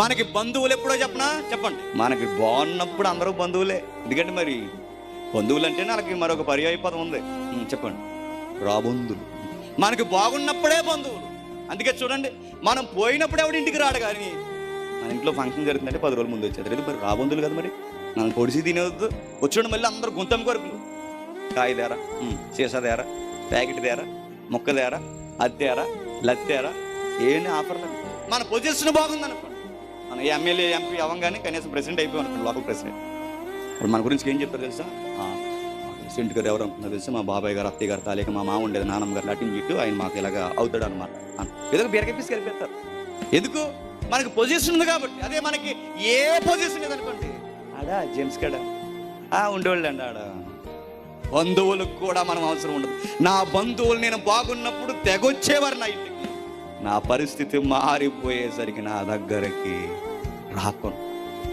మనకి బంధువులు ఎప్పుడో చెప్పండి, మనకి బాగున్నప్పుడు అందరూ బంధువులే. ఎందుకంటే మరి బంధువులు అంటే వాళ్ళకి మరొక పర్యాయ పదం ఉంది, చెప్పండి, రాబంధువులు. మనకి బాగున్నప్పుడే బంధువులు. అందుకే చూడండి, మనం పోయినప్పుడు ఎవడు ఇంటికి రాడు. కానీ మన ఇంట్లో ఫంక్షన్ జరుగుతుందంటే 10 రోజుల ముందు వచ్చేది. ఇది మరి రాబంధువులు కదా. మరి మనం పొడిసి తినేవద్దు. వచ్చాడు మళ్ళీ అందరూ గుంతం కొరకులు, కాయ తేరా, సీసా తేరా, ప్యాకెట్ తేరా, ముక్క తేరా, అది తేరా, లత్తి తేరా, ఏంటి ఆఫర్లు. మన పొజిషన్ బాగుందనుకోండి, మన ఎమ్మెల్యే ఎంపీ అవ్వగానే కనీసం ప్రెసిడెంట్ అయిపోయి అనుకోండి, లోకల్ ప్రెసిడెంట్. ఇప్పుడు మన గురించి ఏం చెప్తారు తెలుసా? ప్రెసిడెంట్ గారు ఎవరు అనుకున్నారు తెలుసా? మా బాబాయ్ గారు, అత్తయ్య గారు, తాలేక మా మామ ఉండేది, నాన్నమ్మ గారు లాంటి జిట్టు, ఆయన మాకు ఇలాగ అవుతాడు అనమాట. ఏదో బీరకెప్పేసి కలిపేస్తారు. ఎందుకు? మనకి పొజిషన్ ఉంది కాబట్టి. అదే మనకి ఏ పొజిషన్ లేదనుకోండి, ఆడా జేమ్స్ కాడా ఉండేవాళ్ళు అండి. ఆడ బంధువులకు కూడా మనం అవసరం ఉండదు. నా బంధువులు నేను బాగున్నప్పుడు తెగొచ్చేవారు నా ఇంటికి. నా పరిస్థితి మారిపోయేసరికి నా దగ్గరికి రాకుండా